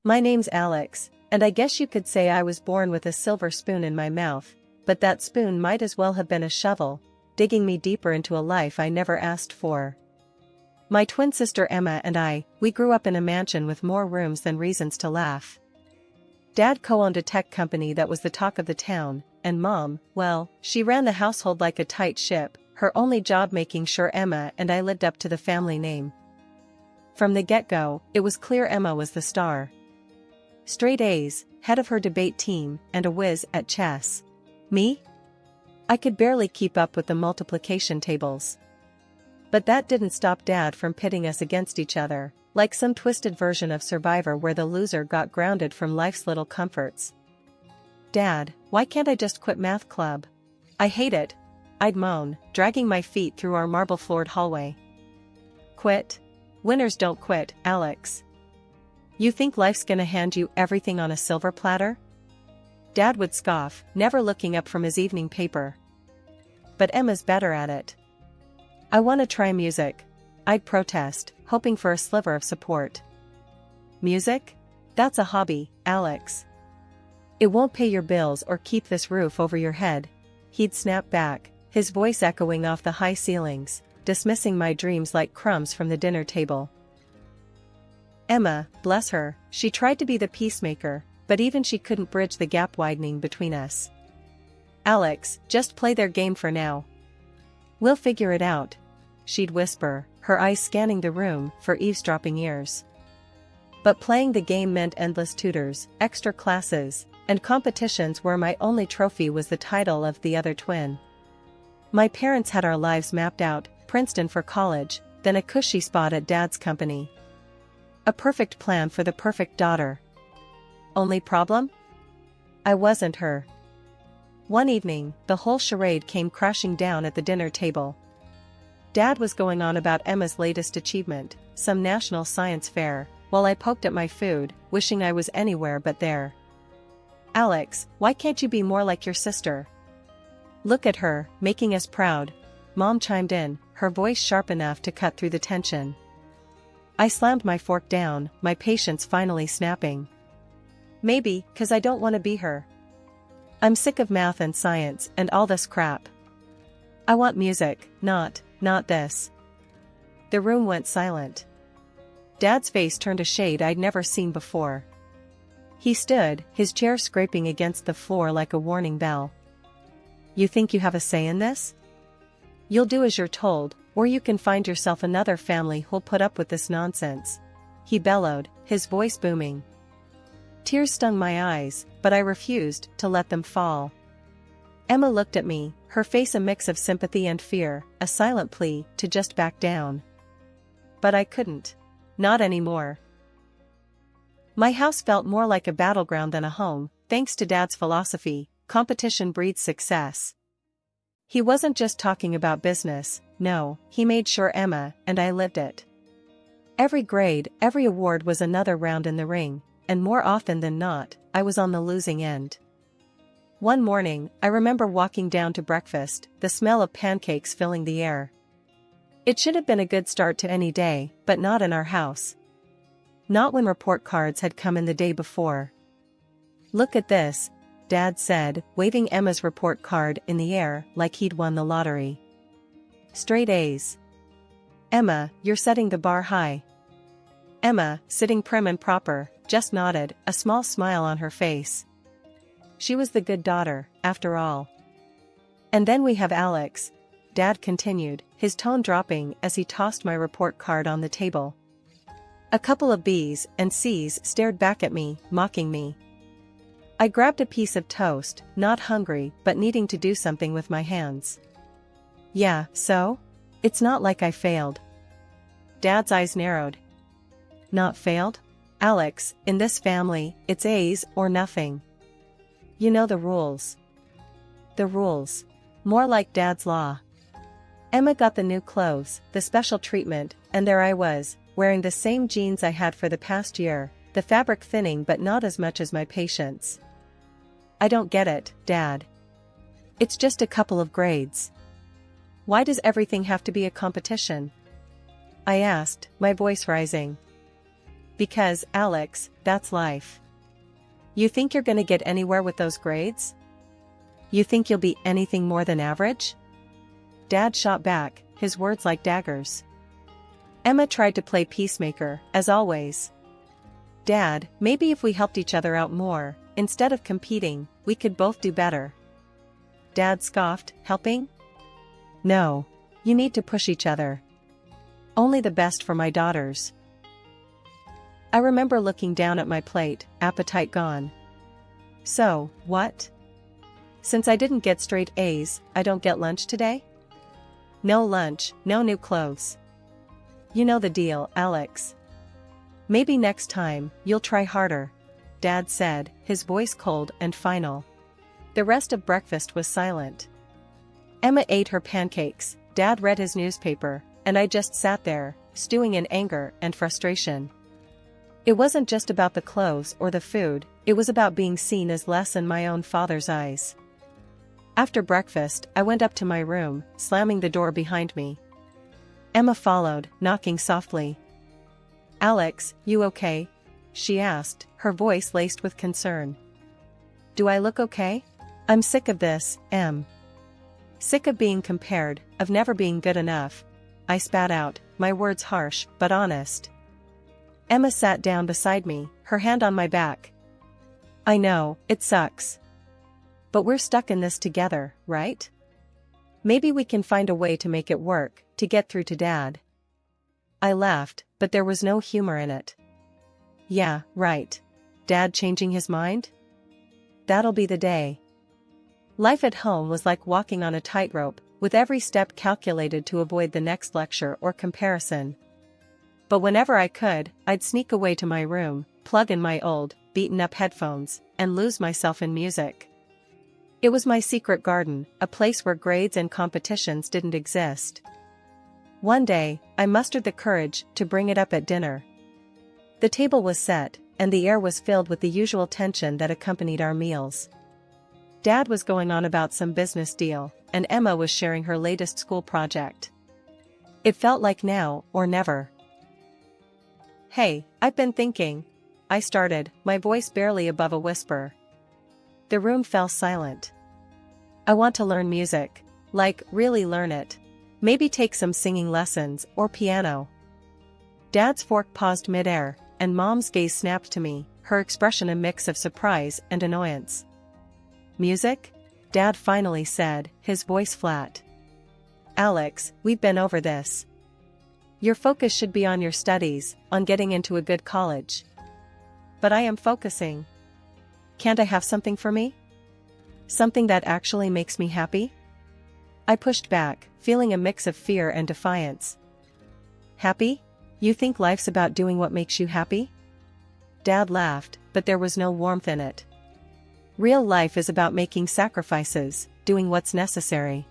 My name's Alex, and I guess you could say I was born with a silver spoon in my mouth, but that spoon might as well have been a shovel, digging me deeper into a life I never asked for. My twin sister Emma and we grew up in a mansion with more rooms than reasons to laugh. Dad co-owned a tech company that was the talk of the town, and Mom, well, she ran the household like a tight ship, her only job making sure Emma and I lived up to the family name. From the get-go, it was clear Emma was the star. Straight A's, head of her debate team, and a whiz at chess. Me? I could barely keep up with the multiplication tables. But that didn't stop Dad from pitting us against each other, like some twisted version of Survivor where the loser got grounded from life's little comforts. Dad, why can't I just quit math club? I hate it, I'd moan, dragging my feet through our marble-floored hallway. Quit? Winners don't quit, Alex. You think life's gonna hand you everything on a silver platter? Dad would scoff, never looking up from his evening paper. But Emma's better at it. I want to try music, I'd protest, hoping for a sliver of support. Music? That's a hobby, Alex. It won't pay your bills or keep this roof over your head, he'd snap back, his voice echoing off the high ceilings, dismissing my dreams like crumbs from the dinner table. Emma, bless her, she tried to be the peacemaker, but even she couldn't bridge the gap widening between us. Alex, just play their game for now. We'll figure it out, she'd whisper, her eyes scanning the room for eavesdropping ears. But playing the game meant endless tutors, extra classes, and competitions where my only trophy was the title of the other twin. My parents had our lives mapped out, Princeton for college, then a cushy spot at Dad's company. A perfect plan for the perfect daughter. Only problem? I wasn't her. One evening, the whole charade came crashing down at the dinner table. Dad was going on about Emma's latest achievement, some national science fair, while I poked at my food, wishing I was anywhere but there. Alex, why can't you be more like your sister? Look at her, making us proud, Mom chimed in, her voice sharp enough to cut through the tension. I slammed my fork down, my patience finally snapping. Maybe, 'cause I don't want to be her. I'm sick of math and science and all this crap. I want music, not this. The room went silent. Dad's face turned a shade I'd never seen before. He stood, his chair scraping against the floor like a warning bell. You think you have a say in this? You'll do as you're told, or you can find yourself another family who'll put up with this nonsense. He bellowed, his voice booming. Tears stung my eyes, but I refused to let them fall. Emma looked at me, her face a mix of sympathy and fear, a silent plea to just back down. But I couldn't. Not anymore. My house felt more like a battleground than a home, thanks to Dad's philosophy, competition breeds success. He wasn't just talking about business, no, he made sure Emma and I lived it. Every grade, every award was another round in the ring, and more often than not, I was on the losing end. One morning, I remember walking down to breakfast, the smell of pancakes filling the air. It should have been a good start to any day, but not in our house. Not when report cards had come in the day before. Look at this, Dad said, waving Emma's report card in the air like he'd won the lottery. Straight A's. Emma, you're setting the bar high. Emma, sitting prim and proper, just nodded, a small smile on her face. She was the good daughter, after all. And then we have Alex, Dad continued, his tone dropping as he tossed my report card on the table. A couple of B's and C's stared back at me, mocking me. I grabbed a piece of toast, not hungry but needing to do something with my hands. Yeah, so? It's not like I failed. Dad's eyes narrowed. Not failed? Alex, in this family, it's A's or nothing. You know the rules. The rules. More like Dad's law. Emma got the new clothes, the special treatment, and there I was, wearing the same jeans I had for the past year, the fabric thinning but not as much as my patience. I don't get it, Dad. It's just a couple of grades. Why does everything have to be a competition? I asked, my voice rising. Because, Alex, that's life. You think you're gonna get anywhere with those grades? You think you'll be anything more than average? Dad shot back, his words like daggers. Emma tried to play peacemaker, as always. Dad, maybe if we helped each other out more, instead of competing, we could both do better. Dad scoffed, helping? No. You need to push each other. Only the best for my daughters. I remember looking down at my plate, appetite gone. So, what? Since I didn't get straight A's, I don't get lunch today? No lunch, no new clothes. You know the deal, Alex. Maybe next time, you'll try harder, Dad said, his voice cold and final. The rest of breakfast was silent. Emma ate her pancakes, Dad read his newspaper, and I just sat there, stewing in anger and frustration. It wasn't just about the clothes or the food, it was about being seen as less in my own father's eyes. After breakfast, I went up to my room, slamming the door behind me. Emma followed, knocking softly. Alex, you okay? She asked, her voice laced with concern. Do I look okay? I'm sick of this, Em. Sick of being compared, of never being good enough. I spat out, my words harsh, but honest. Emma sat down beside me, her hand on my back. I know, it sucks. But we're stuck in this together, right? Maybe we can find a way to make it work, to get through to Dad. I laughed, but there was no humor in it. Yeah, right. Dad changing his mind? That'll be the day. Life at home was like walking on a tightrope, with every step calculated to avoid the next lecture or comparison. But whenever I could, I'd sneak away to my room, plug in my old, beaten-up headphones, and lose myself in music. It was my secret garden, a place where grades and competitions didn't exist. One day, I mustered the courage to bring it up at dinner. The table was set, and the air was filled with the usual tension that accompanied our meals. Dad was going on about some business deal, and Emma was sharing her latest school project. It felt like now or never. Hey, I've been thinking. I started, my voice barely above a whisper. The room fell silent. I want to learn music. Like, really learn it. Maybe take some singing lessons, or piano. Dad's fork paused midair, and Mom's gaze snapped to me, her expression a mix of surprise and annoyance. Music? Dad finally said, his voice flat. Alex, we've been over this. Your focus should be on your studies, on getting into a good college. But I am focusing. Can't I have something for me? Something that actually makes me happy? I pushed back, feeling a mix of fear and defiance. Happy? You think life's about doing what makes you happy? Dad laughed, but there was no warmth in it. Real life is about making sacrifices, doing what's necessary.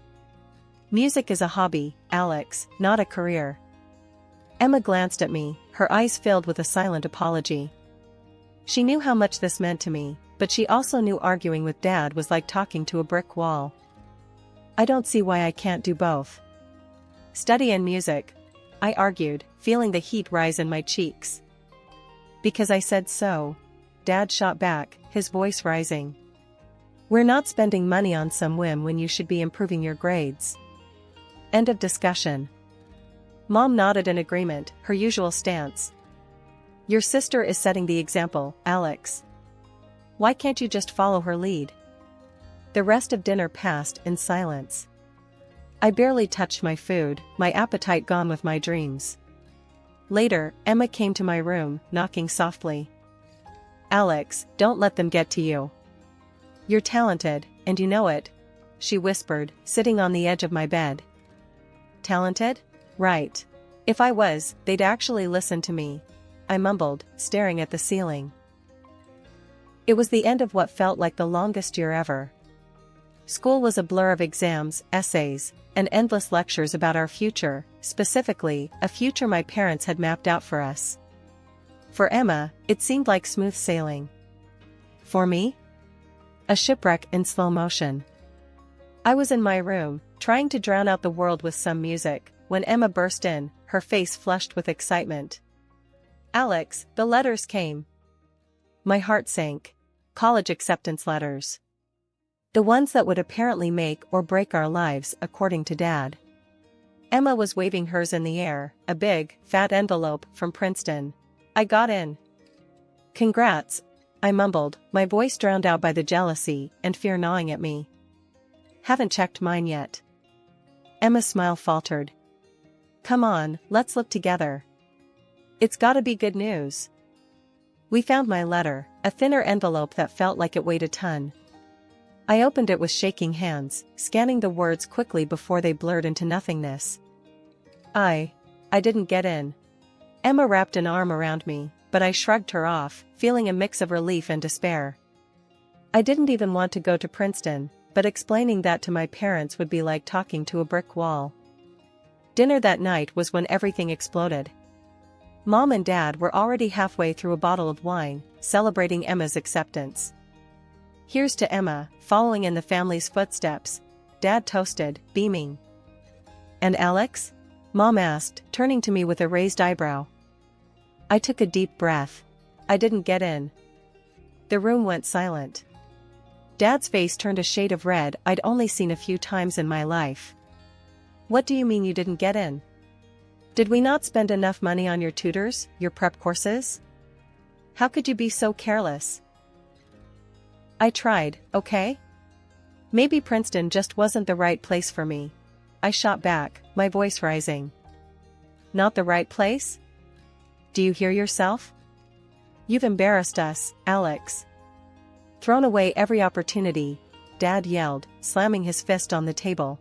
Music is a hobby, Alex, not a career. Emma glanced at me, her eyes filled with a silent apology. She knew how much this meant to me, but she also knew arguing with Dad was like talking to a brick wall. I don't see why I can't do both. Study and music, I argued, feeling the heat rise in my cheeks. Because I said so, Dad shot back, his voice rising. We're not spending money on some whim when you should be improving your grades. End of discussion. Mom nodded in agreement, her usual stance. Your sister is setting the example, Alex. Why can't you just follow her lead? The rest of dinner passed in silence. I barely touched my food, my appetite gone with my dreams. Later, Emma came to my room, knocking softly. Alex, don't let them get to you. You're talented, and you know it, she whispered, sitting on the edge of my bed. Talented? Right. If I was, they'd actually listen to me, I mumbled, staring at the ceiling. It was the end of what felt like the longest year ever. School was a blur of exams, essays, and endless lectures about our future, specifically, a future my parents had mapped out for us. For Emma, it seemed like smooth sailing. For me? A shipwreck in slow motion. I was in my room, trying to drown out the world with some music, when Emma burst in, her face flushed with excitement. Alex, the letters came. My heart sank. College acceptance letters. The ones that would apparently make or break our lives, according to Dad. Emma was waving hers in the air, a big, fat envelope from Princeton. I got in. Congrats, I mumbled, my voice drowned out by the jealousy and fear gnawing at me. Haven't checked mine yet. Emma's smile faltered. Come on, let's look together. It's gotta be good news. We found my letter, a thinner envelope that felt like it weighed a ton. I opened it with shaking hands, scanning the words quickly before they blurred into nothingness. I didn't get in. Emma wrapped an arm around me, but I shrugged her off, feeling a mix of relief and despair. I didn't even want to go to Princeton, but explaining that to my parents would be like talking to a brick wall. Dinner that night was when everything exploded. Mom and Dad were already halfway through a bottle of wine, celebrating Emma's acceptance. Here's to Emma, following in the family's footsteps, Dad toasted, beaming. And Alex? Mom asked, turning to me with a raised eyebrow. I took a deep breath. I didn't get in. The room went silent. Dad's face turned a shade of red I'd only seen a few times in my life. What do you mean you didn't get in? Did we not spend enough money on your tutors, your prep courses? How could you be so careless? I tried, okay? Maybe Princeton just wasn't the right place for me. I shot back, my voice rising. Not the right place? Do you hear yourself? You've embarrassed us, Alex. Thrown away every opportunity, Dad yelled, slamming his fist on the table.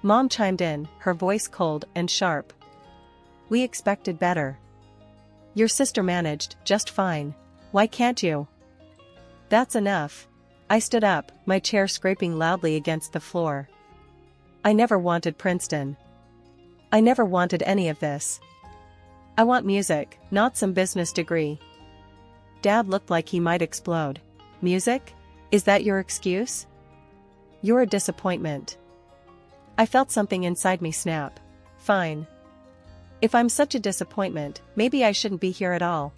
Mom chimed in, her voice cold and sharp. We expected better. Your sister managed just fine. Why can't you? That's enough. I stood up, my chair scraping loudly against the floor. I never wanted Princeton. I never wanted any of this. I want music, not some business degree. Dad looked like he might explode. Music? Is that your excuse? You're a disappointment. I felt something inside me snap. Fine. If I'm such a disappointment, maybe I shouldn't be here at all.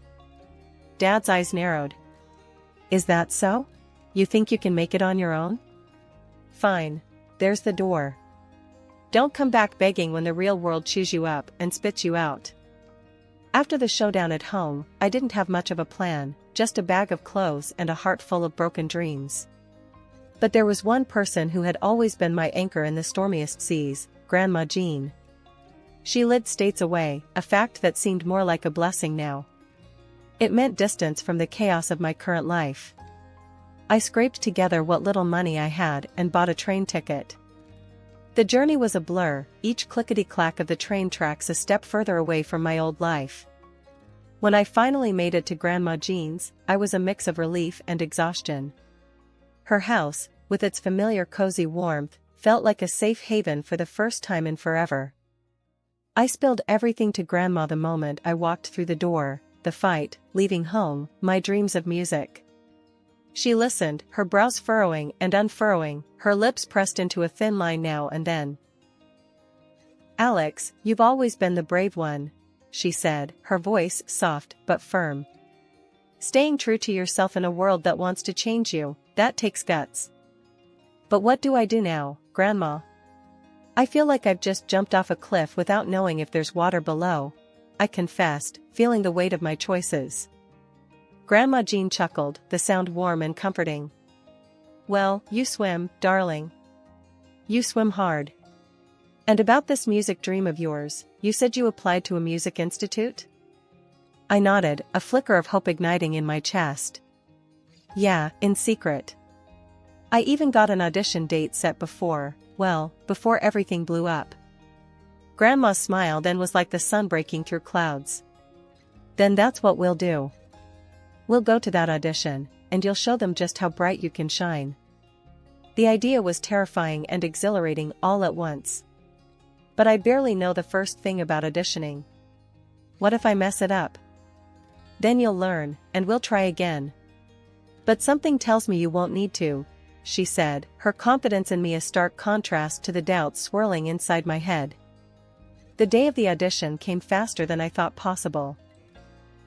Dad's eyes narrowed. Is that so? You think you can make it on your own? Fine. There's the door. Don't come back begging when the real world chews you up and spits you out. After the showdown at home, I didn't have much of a plan, just a bag of clothes and a heart full of broken dreams. But there was one person who had always been my anchor in the stormiest seas, Grandma Jean. She lived states away, a fact that seemed more like a blessing now. It meant distance from the chaos of my current life. I scraped together what little money I had and bought a train ticket. The journey was a blur, each clickety-clack of the train tracks a step further away from my old life. When I finally made it to Grandma Jean's, I was a mix of relief and exhaustion. Her house, with its familiar cozy warmth, felt like a safe haven for the first time in forever. I spilled everything to Grandma the moment I walked through the door, the fight, leaving home, my dreams of music. She listened, her brows furrowing and unfurrowing, her lips pressed into a thin line now and then. Alex, you've always been the brave one, she said, her voice soft but firm. Staying true to yourself in a world that wants to change you, that takes guts. But what do I do now, Grandma? I feel like I've just jumped off a cliff without knowing if there's water below, I confessed, feeling the weight of my choices. Grandma Jean chuckled, the sound warm and comforting. Well, you swim, darling. You swim hard. And about this music dream of yours, you said you applied to a music institute? I nodded, a flicker of hope igniting in my chest. Yeah, in secret. I even got an audition date set before everything blew up. Grandma's smile then was like the sun breaking through clouds. Then that's what we'll do. We'll go to that audition, and you'll show them just how bright you can shine. The idea was terrifying and exhilarating all at once. But I barely know the first thing about auditioning. What if I mess it up? Then you'll learn, and we'll try again. But something tells me you won't need to, she said, her confidence in me a stark contrast to the doubts swirling inside my head. The day of the audition came faster than I thought possible.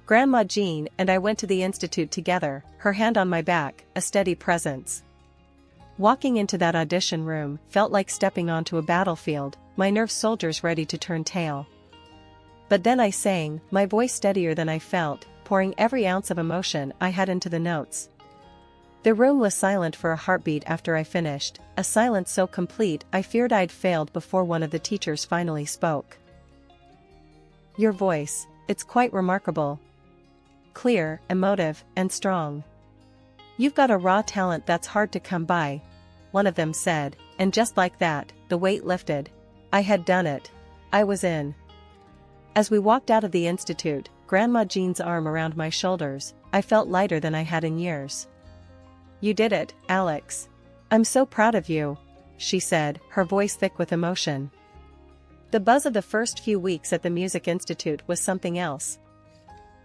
Grandma Jean and I went to the institute together, her hand on my back, a steady presence. Walking into that audition room felt like stepping onto a battlefield, my nerve soldiers ready to turn tail. But then I sang, my voice steadier than I felt, pouring every ounce of emotion I had into the notes. The room was silent for a heartbeat after I finished, a silence so complete I feared I'd failed before one of the teachers finally spoke. Your voice, it's quite remarkable. Clear, emotive, and strong. You've got a raw talent that's hard to come by, one of them said, and just like that, the weight lifted. I had done it. I was in. As we walked out of the institute, Grandma Jean's arm around my shoulders, I felt lighter than I had in years. You did it, Alex. I'm so proud of you, she said, her voice thick with emotion. The buzz of the first few weeks at the Music Institute was something else.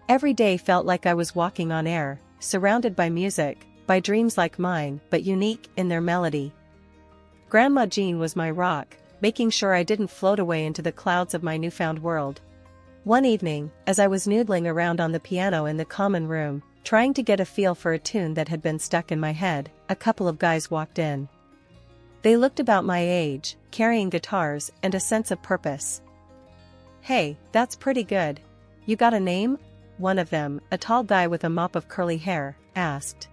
Every day felt like I was walking on air, surrounded by music, by dreams like mine but unique in their melody. Grandma Jean was my rock, making sure I didn't float away into the clouds of my newfound world. One evening, as I was noodling around on the piano in the common room, trying to get a feel for a tune that had been stuck in my head, a couple of guys walked in. They looked about my age, carrying guitars and a sense of purpose. Hey, that's pretty good. You got a name? One of them, a tall guy with a mop of curly hair, asked.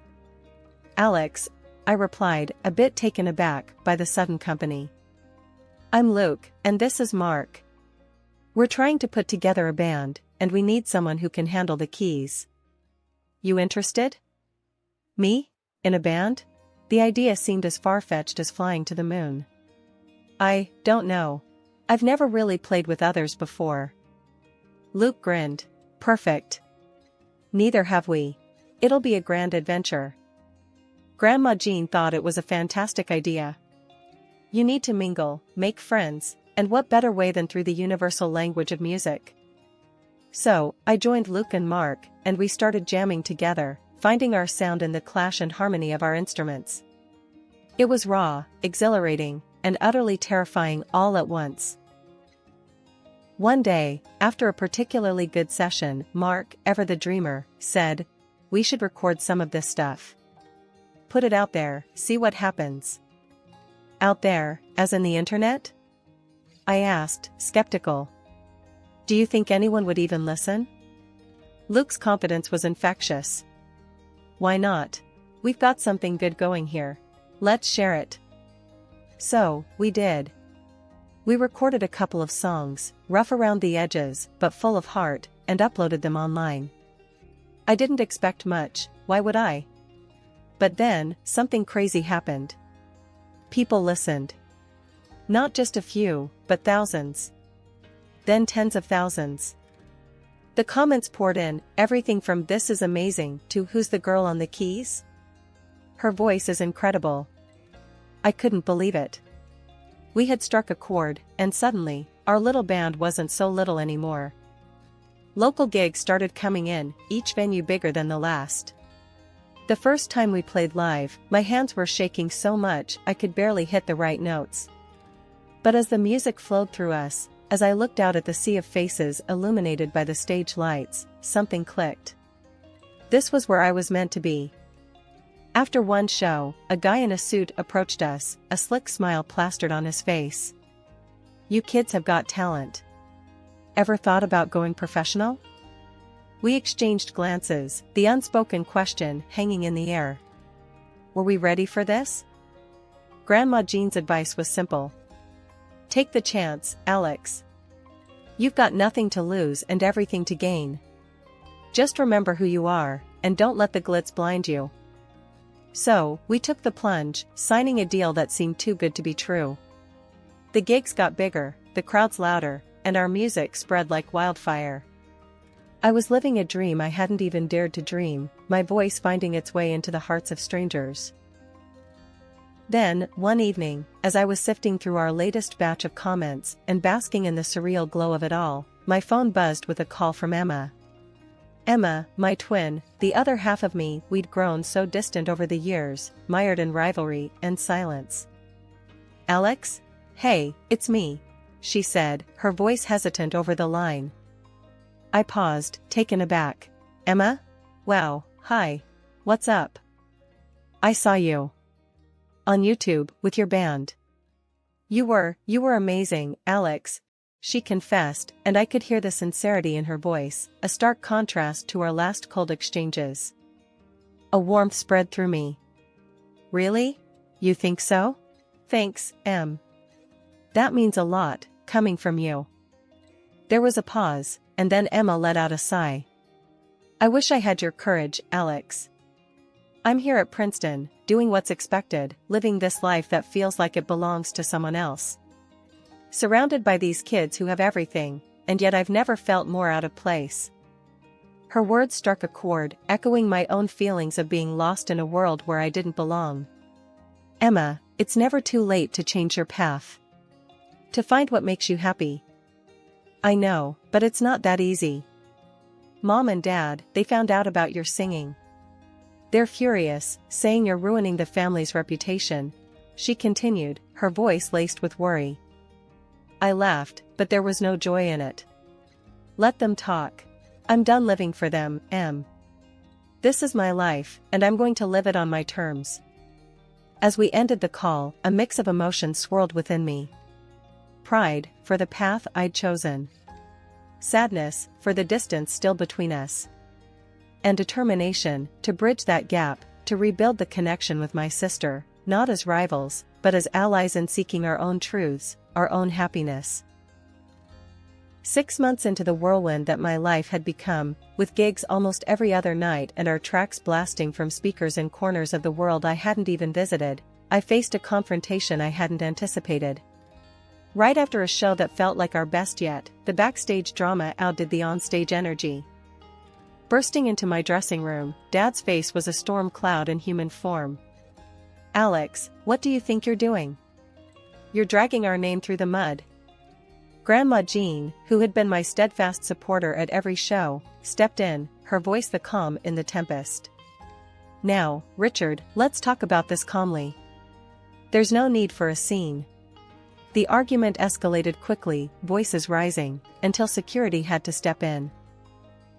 Alex, I replied, a bit taken aback by the sudden company. I'm Luke, and this is Mark. We're trying to put together a band, and we need someone who can handle the keys. You interested? Me? In a band? The idea seemed as far-fetched as flying to the moon. I don't know. I've never really played with others before. Luke grinned. Perfect. Neither have we. It'll be a grand adventure. Grandma Jean thought it was a fantastic idea. You need to mingle, make friends, and what better way than through the universal language of music? So, I joined Luke and Mark, and we started jamming together, finding our sound in the clash and harmony of our instruments. It was raw, exhilarating, and utterly terrifying all at once. One day, after a particularly good session, Mark, ever the dreamer, said, we should record some of this stuff. Put it out there, see what happens. Out there, as in the internet? I asked, skeptical. Do you think anyone would even listen? Luke's confidence was infectious. Why not? We've got something good going here. Let's share it. So, we did. We recorded a couple of songs, rough around the edges, but full of heart, and uploaded them online. I didn't expect much, why would I? But then, something crazy happened. People listened. Not just a few, but thousands. Then tens of thousands. The comments poured in, everything from "this is amazing" to "who's the girl on the keys? Her voice is incredible." I couldn't believe it. We had struck a chord, and suddenly, our little band wasn't so little anymore. Local gigs started coming in, each venue bigger than the last. The first time we played live, my hands were shaking so much I could barely hit the right notes. But as the music flowed through us, as I looked out at the sea of faces illuminated by the stage lights, something clicked. This was where I was meant to be. After one show, a guy in a suit approached us, a slick smile plastered on his face. You kids have got talent. Ever thought about going professional? We exchanged glances, the unspoken question hanging in the air. Were we ready for this? Grandma Jean's advice was simple. Take the chance, Alex. You've got nothing to lose and everything to gain. Just remember who you are, and don't let the glitz blind you. So, we took the plunge, signing a deal that seemed too good to be true. The gigs got bigger, the crowds louder, and our music spread like wildfire. I was living a dream I hadn't even dared to dream, my voice finding its way into the hearts of strangers. Then, one evening, as I was sifting through our latest batch of comments and basking in the surreal glow of it all, my phone buzzed with a call from Emma. Emma, my twin, the other half of me we'd grown so distant over the years, mired in rivalry and silence. Alex? Hey, it's me, she said, her voice hesitant over the line. I paused, taken aback. Emma? Wow, hi. What's up? I saw you on YouTube with your band. You were amazing, Alex, she confessed, and I could hear the sincerity in her voice, a stark contrast to our last cold exchanges. A warmth spread through me. Really? You think so? Thanks, Em. That means a lot, coming from you. There was a pause, and then Emma let out a sigh. I wish I had your courage, Alex. I'm here at Princeton, doing what's expected, living this life that feels like it belongs to someone else. Surrounded by these kids who have everything, and yet I've never felt more out of place. Her words struck a chord, echoing my own feelings of being lost in a world where I didn't belong. Emma, it's never too late to change your path. To find what makes you happy. I know, but it's not that easy. Mom and Dad, they found out about your singing. They're furious, saying you're ruining the family's reputation, she continued, her voice laced with worry. I laughed, but there was no joy in it. Let them talk. I'm done living for them, Em. This is my life, and I'm going to live it on my terms. As we ended the call, a mix of emotions swirled within me. Pride, for the path I'd chosen. Sadness, for the distance still between us. And determination, to bridge that gap, to rebuild the connection with my sister, not as rivals, but as allies in seeking our own truths, our own happiness. 6 months into the whirlwind that my life had become, with gigs almost every other night and our tracks blasting from speakers in corners of the world I hadn't even visited, I faced a confrontation I hadn't anticipated. Right after a show that felt like our best yet, the backstage drama outdid the onstage energy. Bursting into my dressing room, Dad's face was a storm cloud in human form. Alex, what do you think you're doing? You're dragging our name through the mud. Grandma Jean, who had been my steadfast supporter at every show, stepped in, her voice the calm in the tempest. Now, Richard, let's talk about this calmly. There's no need for a scene. The argument escalated quickly, voices rising, until security had to step in.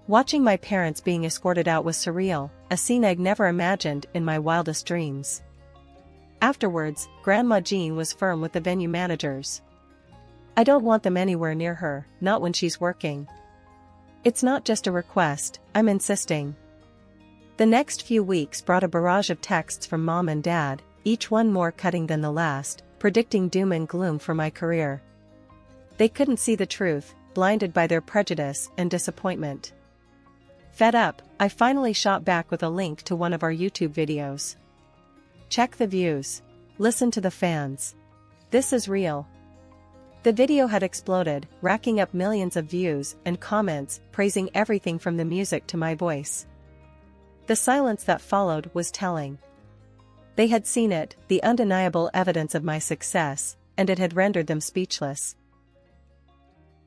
Watching my parents being escorted out was surreal, a scene I'd never imagined in my wildest dreams. Afterwards, Grandma Jean was firm with the venue managers. I don't want them anywhere near her, not when she's working. It's not just a request, I'm insisting. The next few weeks brought a barrage of texts from Mom and Dad, each one more cutting than the last, predicting doom and gloom for my career. They couldn't see the truth, blinded by their prejudice and disappointment. Fed up, I finally shot back with a link to one of our YouTube videos. Check the views. Listen to the fans. This is real. The video had exploded, racking up millions of views and comments praising everything from the music to my voice. The silence that followed was telling. They had seen it, the undeniable evidence of my success, and it had rendered them speechless.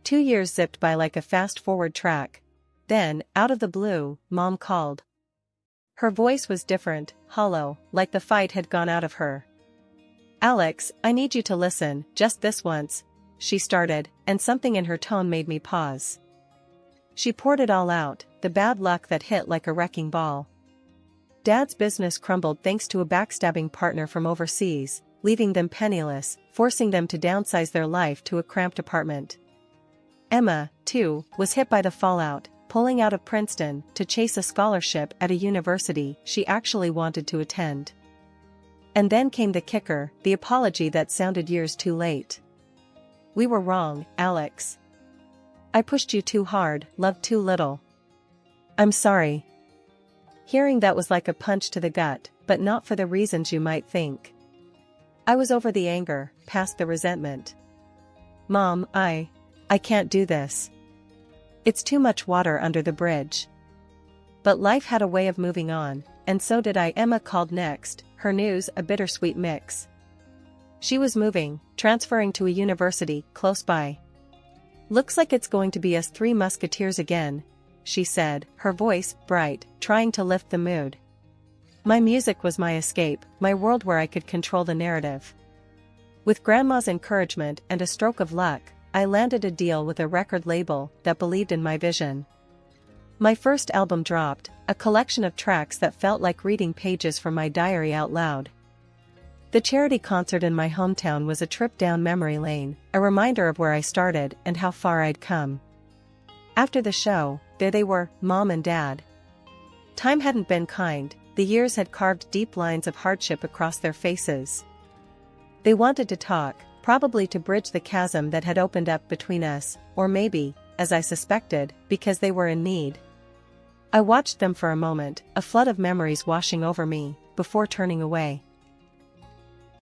2 years zipped by like a fast-forward track. Then, out of the blue, Mom called. Her voice was different, hollow, like the fight had gone out of her. Alex, I need you to listen, just this once, she started, and something in her tone made me pause. She poured it all out, the bad luck that hit like a wrecking ball. Dad's business crumbled thanks to a backstabbing partner from overseas, leaving them penniless, forcing them to downsize their life to a cramped apartment. Emma, too, was hit by the fallout, pulling out of Princeton to chase a scholarship at a university she actually wanted to attend. And then came the kicker, the apology that sounded years too late. We were wrong, Alex. I pushed you too hard, loved too little. I'm sorry. Hearing that was like a punch to the gut, but not for the reasons you might think. I was over the anger, past the resentment. Mom, I can't do this. It's too much water under the bridge. But life had a way of moving on, and so did I. Emma called next, her news a bittersweet mix. She was moving, transferring to a university close by. Looks like it's going to be us three musketeers again, she said, her voice bright, trying to lift the mood. My music was my escape, my world where I could control the narrative. With Grandma's encouragement and a stroke of luck, I landed a deal with a record label that believed in my vision. My first album dropped, a collection of tracks that felt like reading pages from my diary out loud. The charity concert in my hometown was a trip down memory lane, a reminder of where I started and how far I'd come. After the show, there they were, Mom and Dad. Time hadn't been kind, the years had carved deep lines of hardship across their faces. They wanted to talk, probably to bridge the chasm that had opened up between us, or maybe, as I suspected, because they were in need. I watched them for a moment, a flood of memories washing over me, before turning away.